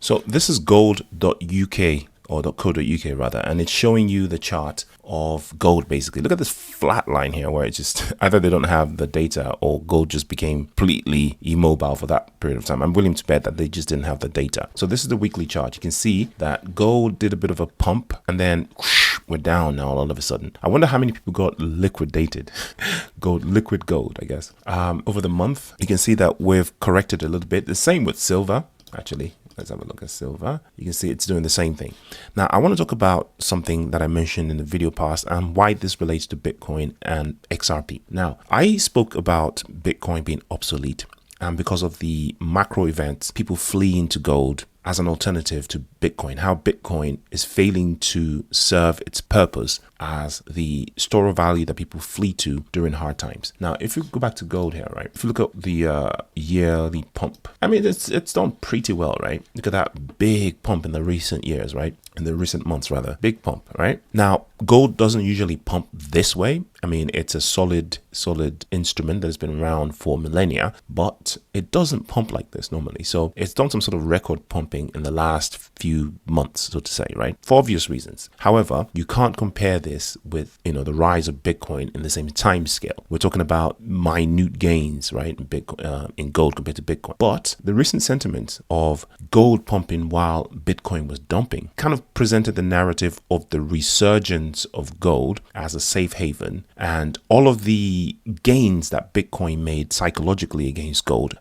So this is gold.uk or .co.uk rather, and it's showing you the chart of gold basically. Look at this flat line here where it's just either they don't have the data or gold just became completely immobile for that period of time. I'm willing to bet that they just didn't have the data. So this is the weekly chart. You can see that gold did a bit of a pump and then whoosh, we're down now all of a sudden. I wonder how many people got liquidated. Liquid gold, I guess. Over the month, you can see that we've corrected a little bit. The same with silver, actually. Let's have a look at silver. You can see it's doing the same thing. Now, I want to talk about something that I mentioned in the video past and why this relates to Bitcoin and XRP. Now, I spoke about Bitcoin being obsolete and because of the macro events, people fleeing to gold as an alternative to Bitcoin, how Bitcoin is failing to serve its purpose as the store of value that people flee to during hard times. Now, if you go back to gold here, right? If you look at the yearly pump, I mean, it's done pretty well, right? Look at that big pump in the recent years, right? In the recent months, rather. Big pump, right? Now, gold doesn't usually pump this way. I mean, it's a solid instrument that has been around for millennia, but it doesn't pump like this normally. So it's done some sort of record pumping in the last few months, so to say, right? For obvious reasons. However, you can't compare this with, the rise of Bitcoin in the same time scale. We're talking about minute gains, right? In gold compared to Bitcoin. But the recent sentiment of gold pumping while Bitcoin was dumping kind of presented the narrative of the resurgence of gold as a safe haven, and all of the gains that Bitcoin made psychologically against gold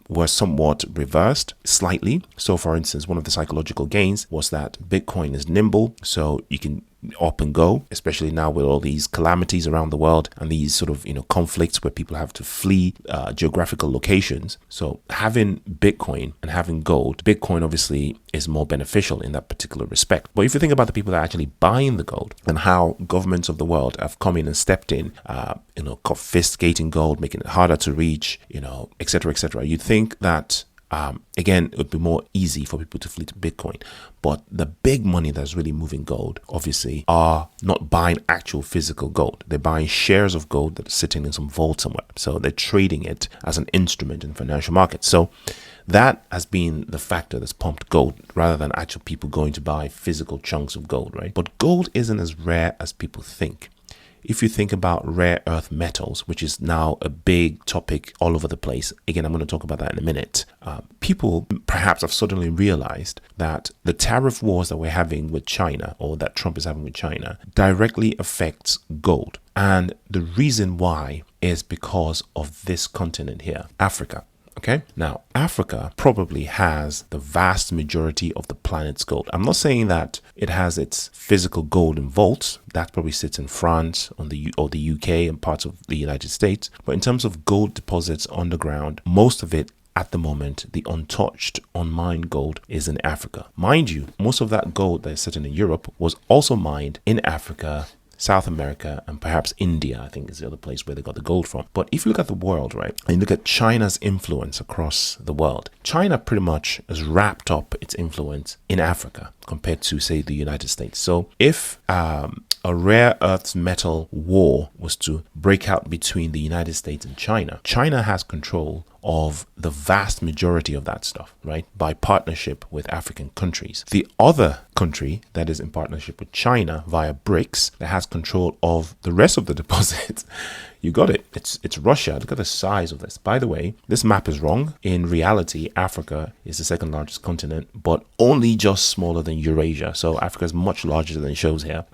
were somewhat reversed slightly. So for instance, one of the psychological gains was that Bitcoin is nimble, so you can up and go, especially now with all these calamities around the world and these sort of conflicts where people have to flee geographical locations. So having Bitcoin and having gold, Bitcoin obviously is more beneficial in that particular respect. But if you think about the people that are actually buying the gold and how governments of the world have come in and stepped in, confiscating gold, making it harder to reach, etc., etc., you'd think that again, it would be more easy for people to flee to Bitcoin. But the big money that's really moving gold, obviously, are not buying actual physical gold. They're buying shares of gold that are sitting in some vault somewhere. So they're trading it as an instrument in financial markets. So that has been the factor that's pumped gold rather than actual people going to buy physical chunks of gold, right? But gold isn't as rare as people think. If you think about rare earth metals, which is now a big topic all over the place, again, I'm going to talk about that in a minute. People perhaps have suddenly realized that the tariff wars that we're having with China, or that Trump is having with China, directly affects gold. And the reason why is because of this continent here, Africa. Okay, now Africa probably has the vast majority of the planet's gold. I'm not saying that it has its physical gold in vaults. That probably sits in France or the UK and parts of the United States. But in terms of gold deposits underground, most of it at the moment, the untouched, unmined gold is in Africa. Mind you, most of that gold that is sitting in Europe was also mined in Africa, South America, and perhaps India, I think is the other place where they got the gold from. But if you look at the world, right, and you look at China's influence across the world, China pretty much has wrapped up its influence in Africa compared to, say, the United States. So if a rare earths metal war was to break out between the United States and China, China has control of the vast majority of that stuff, right? By partnership with African countries. The other country that is in partnership with China via BRICS that has control of the rest of the deposits, you got it. It's Russia. Look at the size of this. By the way, this map is wrong. In reality, Africa is the second largest continent, but only just smaller than Eurasia. So Africa is much larger than it shows here.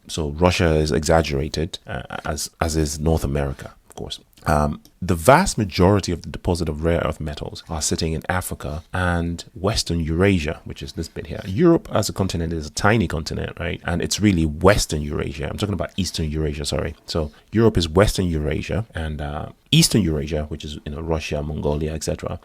So Russia is exaggerated, as is North America, of course. The vast majority of the deposit of rare earth metals are sitting in Africa and Western Eurasia, which is this bit here. Europe as a continent is a tiny continent, right? And it's really Western Eurasia. I'm talking about Eastern Eurasia, sorry. So Europe is Western Eurasia, and Eastern Eurasia, which is Russia, Mongolia, etc.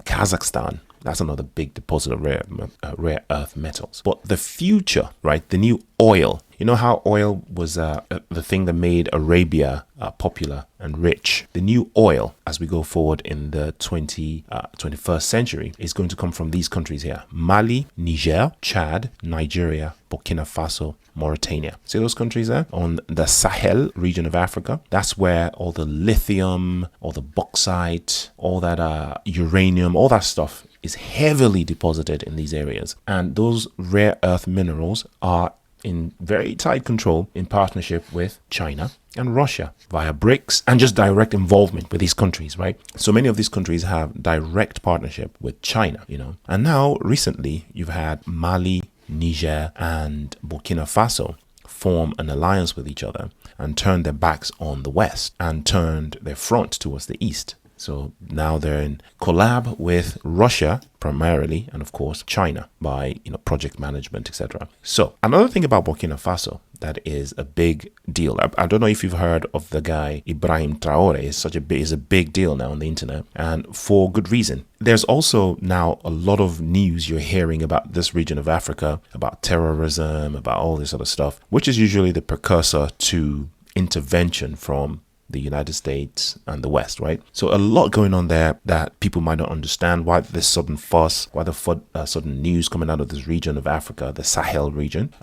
Kazakhstan. That's another big deposit of rare earth metals. But the future, right? The new oil. You know how oil was the thing that made Arabia popular and rich? The new oil, as we go forward in the 21st century, is going to come from these countries here: Mali, Niger, Chad, Nigeria, Burkina Faso, Mauritania. See those countries there on the Sahel region of Africa? That's where all the lithium, all the bauxite, all that uranium, all that stuff is heavily deposited in these areas. And those rare earth minerals are in very tight control in partnership with China and Russia via BRICS and just direct involvement with these countries, right? So many of these countries have direct partnership with China, And now recently you've had Mali, Niger and Burkina Faso form an alliance with each other and turn their backs on the West and turned their front towards the East. So now they're in collab with Russia primarily, and of course China by project management, etc. So another thing about Burkina Faso that is a big deal. I don't know if you've heard of the guy Ibrahim Traore. Is a big deal now on the internet, and for good reason. There's also now a lot of news you're hearing about this region of Africa, about terrorism, about all this other stuff, which is usually the precursor to intervention from the United States and the West, right? So a lot going on there that people might not understand. Why this sudden fuss, why the sudden news coming out of this region of Africa, the Sahel region,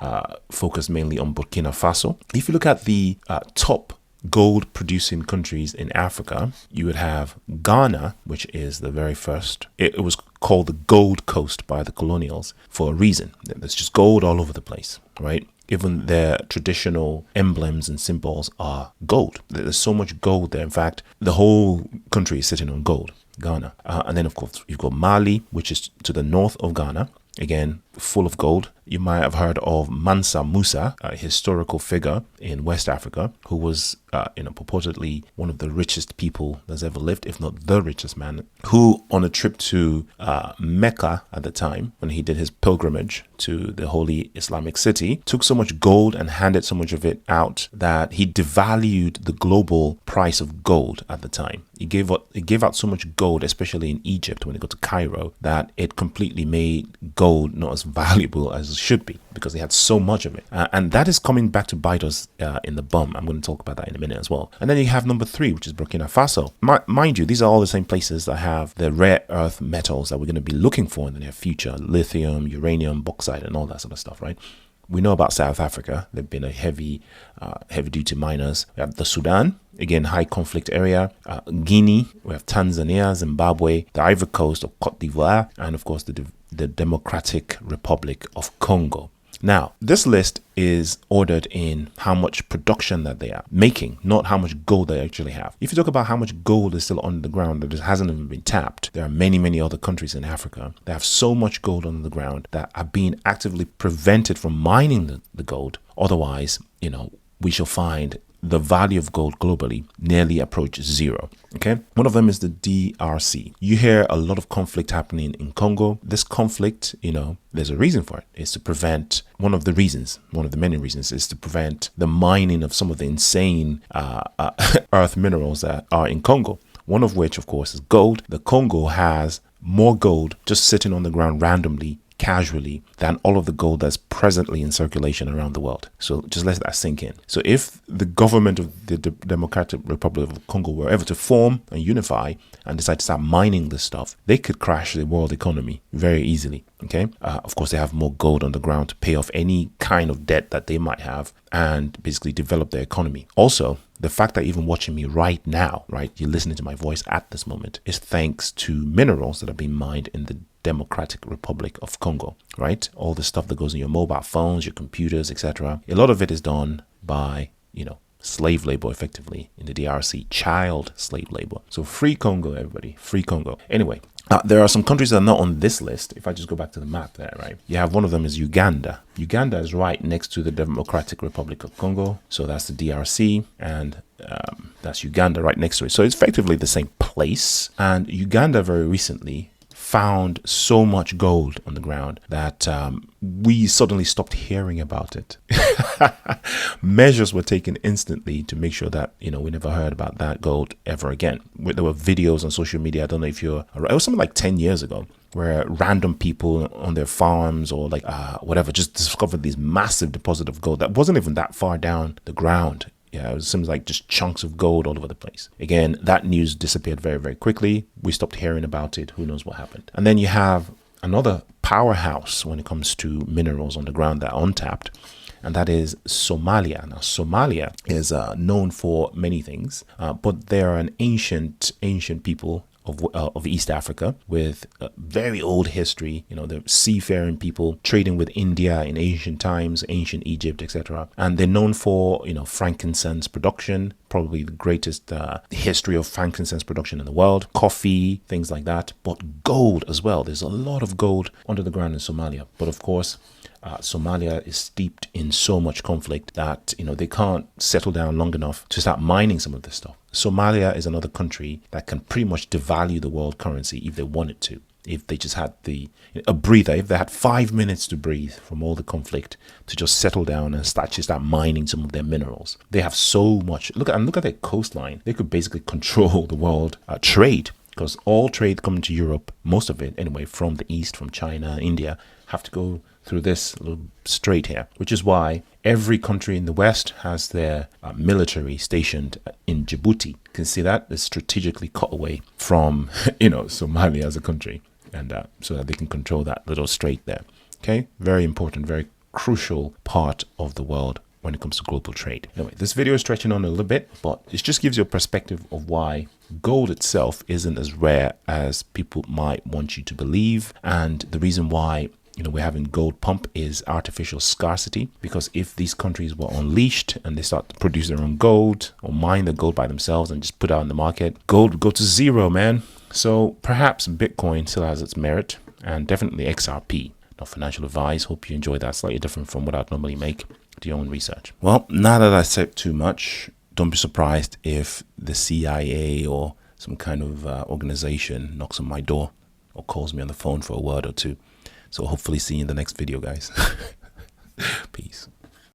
focused mainly on Burkina Faso. If you look at the top gold producing countries in Africa, you would have Ghana, which is the very first. It was called the Gold Coast by the colonials for a reason. There's just gold all over the place, right? Even their traditional emblems and symbols are gold. There's so much gold there. In fact, the whole country is sitting on gold, Ghana. And then, of course, you've got Mali, which is to the north of Ghana. Again, full of gold. You might have heard of Mansa Musa, a historical figure in West Africa, who was, purportedly one of the richest people that's ever lived, if not the richest man, who on a trip to Mecca at the time, when he did his pilgrimage to the holy Islamic city, took so much gold and handed so much of it out that he devalued the global price of gold at the time. He gave out so much gold, especially in Egypt when he got to Cairo, that it completely made gold not as valuable as it should be because they had so much of it. And that is coming back to bite us in the bum. I'm going to talk about that in a minute as well. And then you have number 3, which is Burkina Faso. Mind you, these are all the same places that have the rare earth metals that we're going to be looking for in the near future: lithium, uranium, bauxite, and all that sort of stuff, right? We know about South Africa. They've been a heavy duty miners. We have the Sudan, again, high conflict area. Guinea, we have Tanzania, Zimbabwe, the Ivory Coast of Cote d'Ivoire, and of course the Democratic Republic of Congo. Now, this list is ordered in how much production that they are making, not how much gold they actually have. If you talk about how much gold is still under the ground that hasn't even been tapped, there are many, many other countries in Africa that have so much gold under the ground that are being actively prevented from mining the gold. Otherwise, we shall find the value of gold globally nearly approach zero. Okay, one of them is the DRC. You hear a lot of conflict happening in Congo. This conflict, there's a reason for it. It's to prevent, one of the many reasons is to prevent the mining of some of the insane earth minerals that are in Congo. One of which, of course, is gold. The Congo has more gold just sitting on the ground randomly, casually, than all of the gold that's presently in circulation around the world. So just let that sink in. So if the government of the Democratic Republic of Congo were ever to form and unify and decide to start mining this stuff, they could crash the world economy very easily. Okay. Of course, they have more gold on the ground to pay off any kind of debt that they might have and basically develop their economy. Also, the fact that even watching me right now, right, you're listening to my voice at this moment, is thanks to minerals that are being mined in the Democratic Republic of Congo, right? All the stuff that goes in your mobile phones, your computers, etc. A lot of it is done by, slave labor, effectively, in the DRC, child slave labor. So free Congo, everybody, free Congo. Anyway, there are some countries that are not on this list. If I just go back to the map there, right? You have one of them is Uganda. Uganda is right next to the Democratic Republic of Congo. So that's the DRC, and that's Uganda right next to it. So it's effectively the same place. And Uganda very recently found so much gold on the ground that we suddenly stopped hearing about it. Measures were taken instantly to make sure that, we never heard about that gold ever again. There were videos on social media. I don't know if it was something like 10 years ago, where random people on their farms or whatever just discovered these massive deposit of gold that wasn't even that far down the ground. Yeah, it seems like just chunks of gold all over the place. Again, that news disappeared very, very quickly. We stopped hearing about it. Who knows what happened? And then you have another powerhouse when it comes to minerals on the ground that are untapped, and that is Somalia. Now, Somalia is known for many things, but they are an ancient people of East Africa with very old history. You know, the seafaring people trading with India in ancient times, ancient Egypt, etc. And they're known for, you know, frankincense production, probably the greatest history of frankincense production in the world, coffee, things like that, but gold as well. There's a lot of gold under the ground in Somalia. But of course, Somalia is steeped in so much conflict that, you know, they can't settle down long enough to start mining some of this stuff. Somalia is another country that can pretty much devalue the world currency if they wanted to. If they just had a breather, if they had 5 minutes to breathe from all the conflict, to just settle down and start mining some of their minerals. They have so much. Look at their coastline. They could basically control the world trade, because all trade coming to Europe, most of it anyway, from the east, from China, India, have to go through this little strait here, which is why every country in the West has their military stationed in Djibouti. You can see that it's strategically cut away from, you know, Somalia as a country, and so that they can control that little strait there. Okay, very important, very crucial part of the world when it comes to global trade. Anyway, this video is stretching on a little bit, but it just gives you a perspective of why gold itself isn't as rare as people might want you to believe, and the reason why, you know, we're having gold pump is artificial scarcity. Because if these countries were unleashed and they start to produce their own gold or mine the gold by themselves and just put it out in the market, gold would go to zero, man. So perhaps Bitcoin still has its merit, and definitely XRP. Not financial advice. Hope you enjoy that. Slightly different from what I'd normally make. Do your own research. Well, now that I said too much, don't be surprised if the CIA or some kind of organization knocks on my door or calls me on the phone for a word or two. So hopefully see you in the next video, guys. Peace.